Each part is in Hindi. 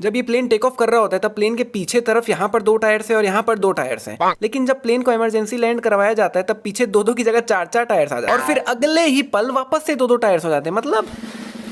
जब ये प्लेन टेक ऑफ कर रहा होता है तब प्लेन के पीछे तरफ यहाँ पर 2 टायर्स है और यहाँ पर 2 टायर्स हैं। लेकिन जब प्लेन को इमरजेंसी लैंड करवाया जाता है तब पीछे 2-2 की जगह 4-4 टायर्स आ जाते हैं और फिर अगले ही पल वापस से 2-2 टायर्स हो जाते हैं। मतलब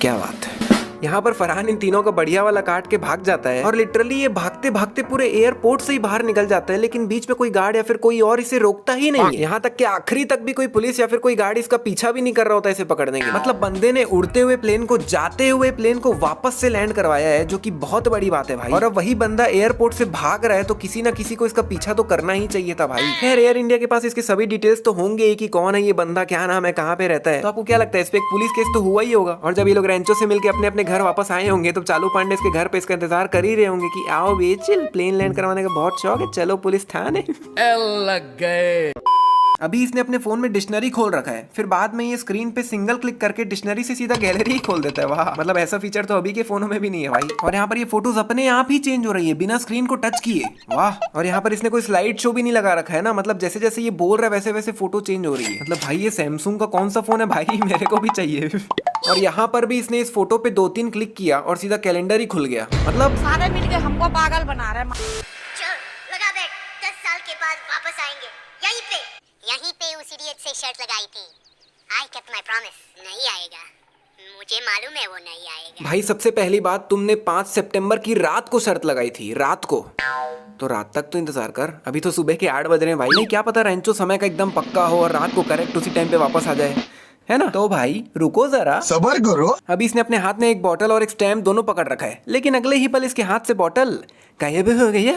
क्या बात है। यहाँ पर फरहान इन तीनों का बढ़िया वाला काट के भाग जाता है और लिटरली ये भागते भागते पूरे एयरपोर्ट से ही बाहर निकल जाता है, लेकिन बीच में कोई गार्ड या फिर कोई और इसे रोकता ही नहीं है। यहाँ तक कि आखिरी तक भी कोई पुलिस या फिर कोई गार्ड इसका पीछा भी नहीं कर रहा होता इसे पकड़ने के। मतलब बंदे ने उड़ते हुए प्लेन को जाते हुए प्लेन को वापस से लैंड करवाया है, जो कि बहुत बड़ी बात है भाई। और अब वही बंदा एयरपोर्ट से भाग रहा है तो किसी ना किसी को इसका पीछा तो करना ही चाहिए था भाई। खैर एयर इंडिया के पास इसके सभी डिटेल्स तो होंगे कि कौन है ये बंदा, क्या नाम है, कहाँ पे रहता है। तो आपको क्या लगता है इस पे एक पुलिस केस तो हुआ ही होगा। और जब ये लोग रेंचो से मिलकर अपने अपने घर वापस आए होंगे तो चालू पांडे इसके घर पे इसका इंतजार कर ही रहे होंगे कि आओ बेचिल, प्लेन लैंड करवाने का बहुत शौक है, चलो पुलिस थाने। लग गए। अभी इसने अपने फोन में डिक्शनरी खोल रखा है, फिर बाद में ये स्क्रीन पे सिंगल क्लिक करके डिक्शनरी से सीधा गैलरी ही खोल देता है। वाह, मतलब ऐसा फीचर तो अभी के फोनों में भी नहीं है भाई। और यहाँ पर ये फोटोज अपने आप ही चेंज हो रही है बिना स्क्रीन को टच किए। वाह। और यहाँ पर इसने कोई स्लाइड शो भी नहीं लगा रखा है ना, मतलब जैसे जैसे ये बोल रहा है वैसे वैसे फोटो चेंज हो रही है। मतलब भाई ये सैमसंग का कौन सा फोन है भाई, मेरे को भी चाहिए। और यहाँ पर भी इसने इस फोटो पे 2-3 क्लिक किया और सीधा कैलेंडर ही खुल गया। मतलब सारे मिलके हमको पागल बना रहे हैं। चल लगा दे, 10 साल के बाद वापस आएंगे यहीं पे उस इडियट से शर्त लगाई थी। आई केप्ट माय प्रॉमिस, नहीं आएगा, मुझे मालूम है वो नहीं आएगा। भाई सबसे पहली बात, तुमने 5 सितंबर की रात को शर्त लगाई थी, रात को, तो रात तक तो इंतजार कर। अभी तो सुबह के 8 बज रहे हैं भाई। नहीं क्या पता रेंचो समय का एकदम पक्का हो और रात को करेक्ट उसी टाइम पे वापस आ जाए, है ना। तो भाई रुको जरा, सबर करो। अभी इसने अपने हाथ में एक बॉटल और एक स्टैम्प दोनों पकड़ रखा है, लेकिन अगले ही पल इसके हाथ से बॉटल गायब हो गया।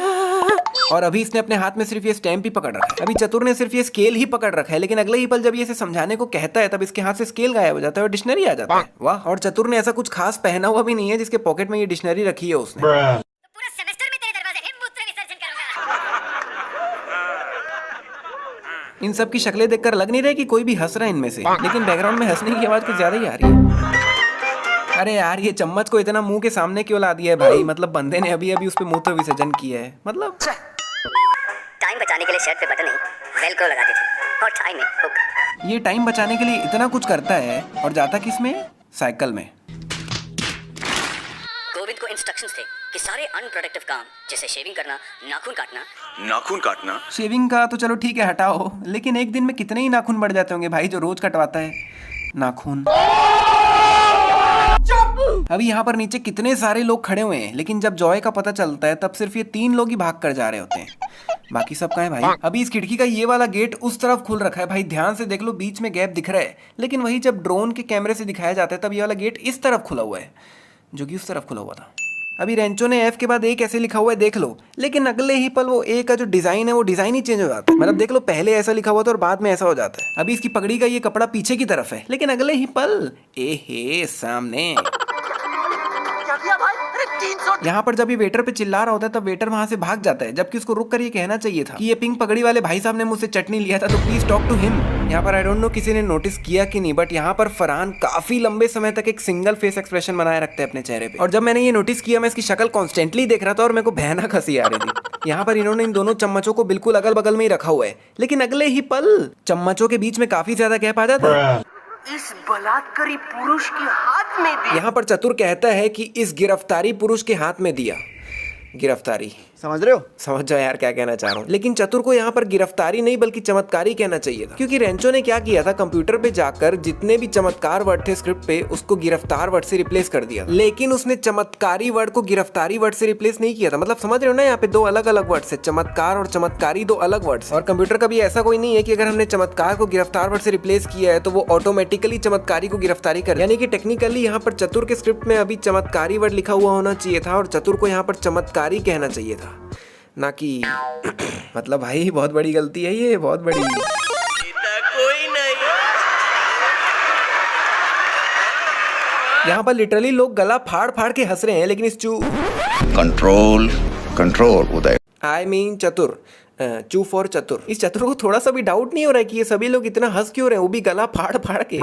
और अभी इसने अपने हाथ में सिर्फ ये स्टैम्प ही पकड़ रखा है। अभी चतुर ने सिर्फ ये स्केल ही पकड़ रखा है, लेकिन अगले ही पल जब ये इसे समझाने को कहता है तब इसके हाथ से स्केल गायब हो जाता है और डिक्शनरी आ जाता है। वाह। और चतुर ने ऐसा कुछ खास पहना हुआ भी नहीं है जिसके पॉकेट में ये डिक्शनरी रखी है उसने। पूरा सेमेस्टर में तेरे दरवाजे पे मूत्र विसर्जन करूंगा। इन सब की शक्लें देखकर लग नहीं रहा कि कोई भी हंस रहा है इनमें से, लेकिन बैकग्राउंड में हंसने की आवाज कुछ ज्यादा ही आ रही है। अरे यार ये चम्मच को इतना मुंह के सामने क्यों ला दिया है भाई, मतलब बंदे ने अभी अभी उस पे मूत्र विसर्जन किया है। मतलब टाइम बचाने के लिए शर्ट पे बटन नहीं वेलक्रो लगाते थे और टाई में हुक। ये टाइम बचाने के लिए इतना कुछ करता है और जाता किसमें, साइकिल में। गोविंद को इंस्ट्रक्शंस थे कि सारे अनप्रोडक्टिव काम जैसे शेविंग करना, नाखून काटना। शेविंग का तो चलो ठीक है हटाओ, लेकिन एक दिन में कितने ही नाखून बढ़ जाते होंगे भाई जो रोज कटवाता है नाखून। अभी यहाँ पर नीचे कितने सारे लोग खड़े हुए हैं, लेकिन जब जॉय का पता चलता है तब सिर्फ ये 3 लोग ही भाग कर जा रहे होते हैं, बाकी सब कहाँ है भाई। अभी इस खिड़की का ये वाला गेट उस तरफ खुल रखा है भाई, ध्यान से देख लो बीच में गैप दिख रहा है, लेकिन वही जब ड्रोन के कैमरे से दिखाया जाता है तब ये वाला गेट इस तरफ खुला हुआ है, जो कि उस तरफ खुला हुआ था। अभी रेंचो ने F के बाद A कैसे लिखा हुआ है देख लो, लेकिन अगले ही पल वो A का जो डिजाइन है वो डिजाइन ही चेंज हो जाता है। मतलब देख लो पहले ऐसा लिखा हुआ था और बाद में ऐसा हो जाता है। अभी इसकी पगड़ी का ये कपड़ा पीछे की तरफ है, लेकिन अगले ही पल ए सामने। यहाँ पर जब ये वेटर पे चिल्ला रहा होता है तब वेटर वहाँ से भाग जाता है, जबकि उसको रुक कर ये कहना चाहिए था कि ये पिंक पगड़ी वाले भाई साहब ने मुझसे चटनी लिया था तो प्लीज टॉक टू हिम। यहाँ पर आई डोंट नो किसी ने नोटिस किया कि नहीं, बट यहाँ पर फरहान काफी लंबे समय तक एक सिंगल फेस एक्सप्रेशन बनाए रखते हैं अपने चेहरे पे। और जब मैंने ये नोटिस किया मैं इसकी शक्ल कॉन्स्टेंटली देख रहा था और मेरे को भयानक हंसी आ रही थी। यहाँ पर इन्होंने इन दोनों चम्मचों को बिल्कुल अगल बगल में ही रखा हुआ है, लेकिन अगले ही पल चम्मचों के बीच में काफी ज्यादा गैप आ जाता है। इस बलात्कारी पुरुष के हाथ में दिया। यहाँ पर चतुर कहता है कि इस गिरफ्तारी पुरुष के हाथ में दिया। गिरफ्तारी समझ रहे हो? समझ जाओ यार क्या कहना चाह रहा हूँ, लेकिन चतुर को यहाँ पर गिरफ्तारी नहीं बल्कि चमत्कारी कहना चाहिए था, क्योंकि रेंचो ने क्या किया था, कंप्यूटर पे जाकर जितने भी चमत्कार वर्ड थे स्क्रिप्ट पे उसको गिरफ्तार वर्ड से रिप्लेस कर दिया, लेकिन उसने चमत्कारी वर्ड को गिरफ्तारी वर्ड से रिप्लेस नहीं किया था। मतलब समझ रहे हो ना, यहाँ पे 2 अलग अलग वर्ड्स है, चमत्कार और चमत्कारी 2 अलग वर्ड्स। और कंप्यूटर का भी ऐसा कोई नहीं है कि अगर हमने चमत्कार को गिरफ्तार वर्ड से रिप्लेस किया है तो वो ऑटोमेटिकली चमत्कारी को गिरफ्तारी करे, यानी कि टेक्निकली यहाँ पर चतुर के स्क्रिप्ट में अभी चमत्कारी वर्ड लिखा हुआ होना चाहिए था और चतुर को यहाँ पर चमत्कारी कहना चाहिए था, ना कि मतलब भाई बहुत बड़ी गलती है ये, बहुत बड़ी। कोई नहीं। यहाँ पर लिटरली लोग गला फाड़ फाड़ के हंस रहे हैं, लेकिन इस कंट्रोल उदय, आई मीन चतुर, चू फॉर चतुर, इस चतुर को थोड़ा सा भी डाउट नहीं हो रहा है कि ये सभी लोग इतना हंस क्यों रहे हैं, वो भी गला फाड़ फाड़ के।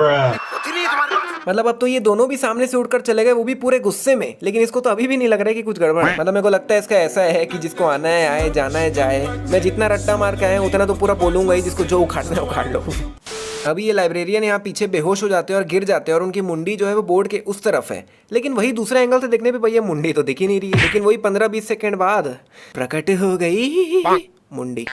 मतलब अब तो ये दोनों भी सामने से उठकर चले गए, वो भी पूरे गुस्से में, लेकिन इसको तो अभी भी नहीं लग रहा है कि कुछ गड़बड़ है। मतलब मेरे को लगता है इसका ऐसा है कि जिसको आना है आए, जाना है जाए, मैं जितना रट्टा मार के आया उतना तो पूरा बोलूंगा ही, जिसको जो उखाड़ना है उखाड़ लो। अभी ये लाइब्रेरियन यहाँ पीछे बेहोश हो जाते हैं और गिर जाते हैं और उनकी मुंडी जो है वो बोर्ड के उस तरफ है, लेकिन वही दूसरे एंगल से देखने पे भैया मुंडी तो दिख ही नहीं रही है। लेकिन वही 15-20 सेकंड बाद प्रकट हो गई मुंडी।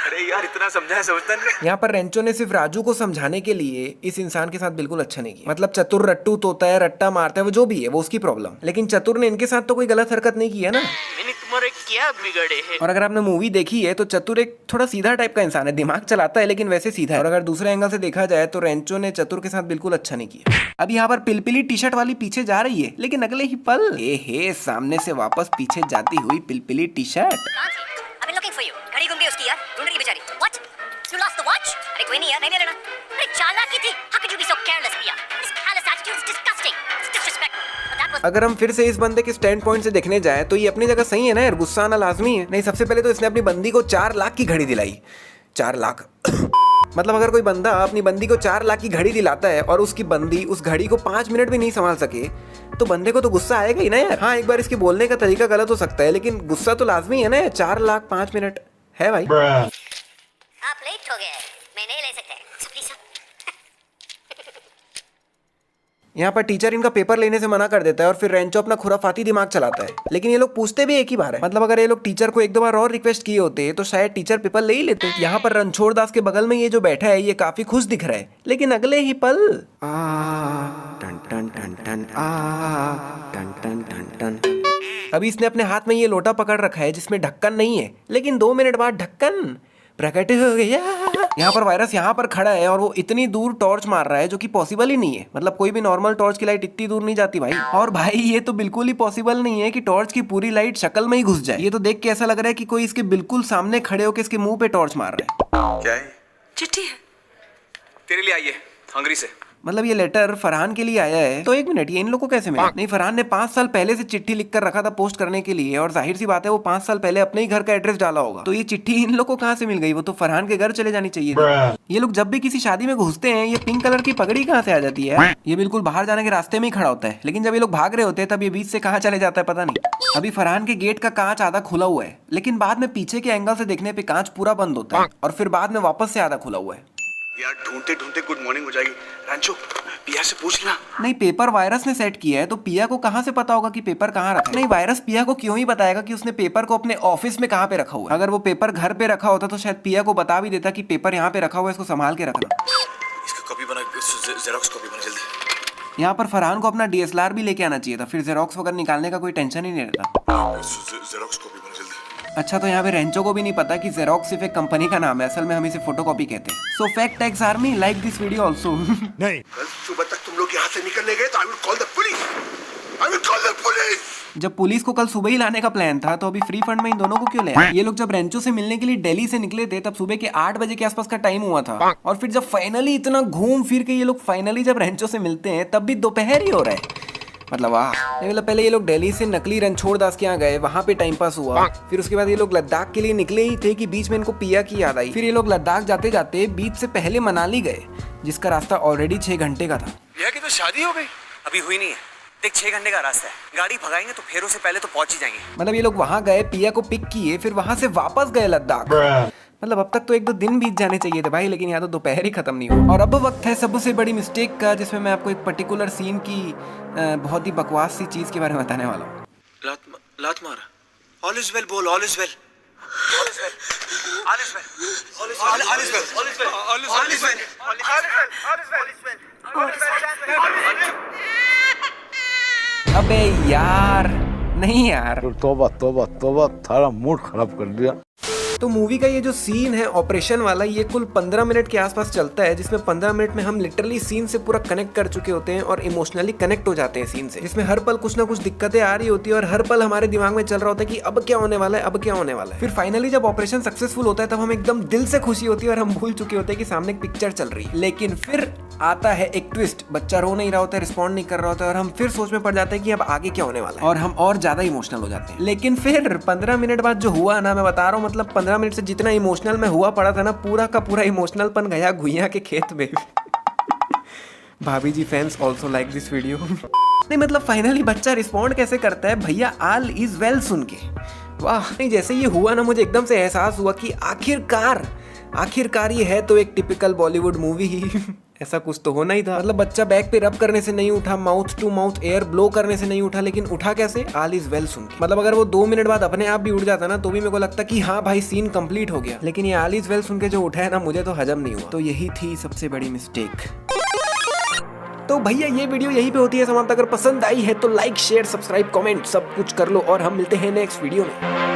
अरे यार इतना समझा समझता नहीं। यहाँ पर रेंचो ने सिर्फ राजू को समझाने के लिए इस इंसान के साथ बिल्कुल अच्छा नहीं किया। मतलब चतुर रट्टू तोता है, रट्टा मारता है, वो जो भी है वो उसकी प्रॉब्लम, लेकिन चतुर ने इनके साथ तो कोई गलत हरकत नहीं की है ना। मैंने तुम्हारे क्या बिगड़े हैं? और अगर आपने मूवी देखी है तो चतुर एक थोड़ा सीधा टाइप का इंसान है, दिमाग चलाता है लेकिन वैसे सीधा है। और अगर दूसरे एंगल से देखा जाए तो रेंचो ने चतुर के साथ बिल्कुल अच्छा नहीं किया। अब यहाँ पर पिलपिली टी शर्ट वाली पीछे जा रही है, लेकिन अगले ही पल हे सामने से वापस पीछे जाती हुई पिलपिली T shirt. I've been looking for you. घड़ी घूम गई उसकी यार, ढूंढ रही बेचारी। What? You lost the watch? अरे कोई नहीं यार, नहीं लेना। अरे चालाकी थी। How could you be so careless, Pia? This careless attitude is disgusting. It's disrespectful. But that was अगर हम फिर से इस बंदे के स्टैंड पॉइंट से देखने जाए तो ये अपनी जगह सही है ना यार, गुस्सा आना लाजमी है। नहीं, सबसे पहले तो इसने अपनी बंदी को 4 लाख की घड़ी दिलाई। 4 लाख मतलब अगर कोई बंदा अपनी बंदी को 4 लाख की घड़ी दिलाता है और उसकी बंदी उस घड़ी को 5 मिनट भी नहीं संभाल सके तो बंदे को तो गुस्सा आएगा ही ना यार। हाँ, एक बार इसके बोलने का तरीका गलत हो सकता है, लेकिन गुस्सा तो लाजमी है ना। 4 लाख 5 मिनट है भाई। आप लेट हो गए, मैं नहीं ले सकते। प्लीज यहाँ पर टीचर इनका पेपर लेने से मना कर देता है और फिर रेंचो अपना खुराफाती दिमाग चलाता है, लेकिन ये लोग पूछते भी एक ही बार है। मतलब अगर ये लोग टीचर को 1-2 बार और रिक्वेस्ट किए होते तो शायद टीचर पेपर ले ही लेते। यहाँ पर रणछोड़ दास के बगल में ये जो बैठा है ये काफी खुश दिख रहा है, लेकिन अगले ही पल टन टन टन टन टन टन टन टन। अभी इसने अपने हाथ में ये लोटा पकड़ रखा है जिसमें ढक्कन नहीं है, लेकिन 2 मिनट बाद ढक्कन प्रकट हो गया। यहाँ पर वायरस यहाँ पर खड़ा है और वो इतनी दूर टॉर्च मार रहा है जो कि पॉसिबल ही नहीं है। मतलब कोई भी नॉर्मल टॉर्च की लाइट इतनी दूर नहीं जाती भाई। और भाई ये तो बिल्कुल ही पॉसिबल नहीं है कि टॉर्च की पूरी लाइट शक्ल में ही घुस जाए। ये तो देख के ऐसा लग रहा है कि कोई इसके बिल्कुल सामने खड़े होकर इसके मुंह पे टॉर्च मार रहा है। क्या है? चिट्ठी है। तेरे लिए आई है हंगरी से। मतलब ये लेटर फरहान के लिए आया है। तो 1 मिनट, ये इन लोगों को कैसे मिला? नहीं, फरहान ने 5 साल पहले से चिट्ठी लिख कर रखा था पोस्ट करने के लिए, और जाहिर सी बात है वो 5 साल पहले अपने ही घर का एड्रेस डाला होगा। तो ये चिट्ठी इन लोगों को कहाँ से मिल गई? वो तो फरहान के घर चले जानी चाहिए थी। ये लोग जब भी किसी शादी में घुसते हैं ये पिंक कलर की पगड़ी कहाँ से आ जाती है? ये बिल्कुल बाहर जाने के रास्ते में ही खड़ा होता है, लेकिन जब ये लोग भाग रहे होते हैं तब ये बीच से कहाँ चले जाता है पता नहीं। अभी फरहान के गेट का कांच आधा खुला हुआ है, लेकिन बाद में पीछे के एंगल से देखने पे कांच पूरा बंद होता है और फिर बाद में वापस से आधा खुला हुआ है। यार ढूंढते ढूंढते गुड मॉर्निंग हो जाएगी। रांचो, पिया से पूछ लेना। नहीं, पेपर वायरस ने सेट किया है तो पिया को कहाँ से पता होगा कि पेपर कहाँ रखा है? नहीं, वायरस पिया को क्यों ही बताएगा कि उसने पेपर को अपने ऑफिस में कहाँ पे रखा हुआ है? अगर वो पेपर घर पे रखा होता तो शायद पिया को बता भी देता कि पेपर यहाँ पे रखा हुआ है, इसको संभाल के रखना। इसका कॉपी बना, जेरोक्स कॉपी बना जल्दी। यहाँ पर फरहान को अपना DSLR भी लेके आना चाहिए था, फिर जेरोक्स वगैरह निकालने का कोई टेंशन ही नहीं रहता। जेरोक्स कॉपी बना जल्दी। अच्छा, तो यहाँ पे रेंचो को भी नहीं पता कि जेरोक्स सिर्फ एक कंपनी का नाम है, असल में हम इसे फोटोकॉपी कहते हैं। सो fact tax army like this video also. नहीं, कल सुबह तक तुम लोग यहाँ से निकलने गए तो I will call the police. I will call the police. जब पुलिस को कल सुबह ही लाने का प्लान था तो अभी फ्री फंड में इन दोनों को क्यों ले आए? ये लोग जब रेंचो से मिलने के लिए दिल्ली से निकले थे तब सुबह के 8 बजे के आसपास का टाइम हुआ था, और फिर जब फाइनली इतना घूम फिर के ये लोग फाइनली जब रेंचो से मिलते हैं तब भी दोपहर ही हो रहा है। मतलब वाह। मतलब पहले ये लोग दिल्ली से नकली रणछोड़ दास के यहाँ गए, वहाँ पे टाइम पास हुआ। फिर उसके बाद ये लोग लद्दाख के लिए निकले ही थे कि बीच में इनको पिया की याद आई। फिर ये लोग लद्दाख जाते जाते बीच से पहले मनाली गए, जिसका रास्ता ऑलरेडी 6 घंटे का था। पिया की तो शादी हो गई? अभी हुई नहीं है, देख 6 घंटे का रास्ता है, गाड़ी भगाएंगे तो फेरों से पहले तो पहुंच ही जाएंगे। मतलब ये लोग वहाँ गए, पिया को पिक किए, फिर वहाँ से वापस गए लद्दाख। मतलब अब तक तो 1-2 दिन बीत जाने चाहिए थे भाई, लेकिन यहाँ तो दोपहर ही खत्म नहीं हुआ। और अब वक्त है सबसे बड़ी मिस्टेक का, जिसमें मैं आपको एक पर्टिकुलर सीन की बहुत ही बकवास सी चीज के बारे में बताने वाला हूँ। लात मारा। ऑल इज वेल बोल, all is well. All is well, all is well, all is well, all is well, all is well, all is well, all is well, all is well. अबे यार, नहीं यार, तौबा तौबा तौबा, थारा मूड खराब कर दिया। तो मूवी का ये जो सीन है ऑपरेशन वाला, ये कुल 15 मिनट के आसपास चलता है, जिसमें 15 मिनट में हम लिटरली सीन से पूरा कनेक्ट कर चुके होते हैं और इमोशनली कनेक्ट हो जाते हैं सीन से, जिसमें हर पल कुछ ना कुछ दिक्कतें आ रही होती है और हर पल हमारे दिमाग में चल रहा होता है कि अब क्या होने वाला है, अब क्या होने वाला है। फिर फाइनली जब ऑपरेशन सक्सेसफुल होता है तब हम एकदम दिल से खुशी होती है और हम भूल चुके होते हैं कि सामने एक पिक्चर चल रही है। लेकिन फिर आता है एक ट्विस्ट, बच्चा रो नहीं रहा होता है, रिस्पॉन्ड नहीं कर रहा होता है, और हम फिर सोच में पड़ जाते हैं कि अब आगे क्या होने वाला है, और हम और ज्यादा इमोशनल हो जाते हैं। लेकिन फिर 15 मिनट बाद जो हुआ ना, मैं बता रहा हूँ, मतलब 15 मिनट से जितना इमोशनल में हुआ पड़ा था ना, पूरा का पूरा इमोशनलपन गया घुइयां के खेत में। भाभी जी fans also like this video. नहीं, मतलब फाइनली बच्चा रिस्पॉन्ड कैसे करता है, भैया ऑल इज वेल सुन के, वाह। नहीं, जैसे ये हुआ ना, मुझे एकदम से एहसास हुआ कि आखिरकार आखिरकार ये है तो एक टिपिकल बॉलीवुड मूवी ही ऐसा कुछ तो होना ही था। मतलब बच्चा बैक पे रब करने से नहीं उठा, mouth to mouth air blow करने से नहीं उठा, लेकिन उठा कैसे? ऑल इज वेल सुन के। मतलब अगर वो 2 मिनट बाद अपने आप भी उठ जाता ना तो भी मेरे को लगता कि हाँ भाई सीन कंप्लीट हो गया, लेकिन ये ऑल इज वेल सुन के जो उठा है ना, मुझे तो हजम नहीं हुआ। तो यही थी सबसे बड़ी मिस्टेक। तो भैया ये वीडियो यहीं पे होती है समाप्त। अगर पसंद आई है तो लाइक शेयर सब्सक्राइब कमेंट सब कुछ कर लो और हम मिलते हैं नेक्स्ट वीडियो में।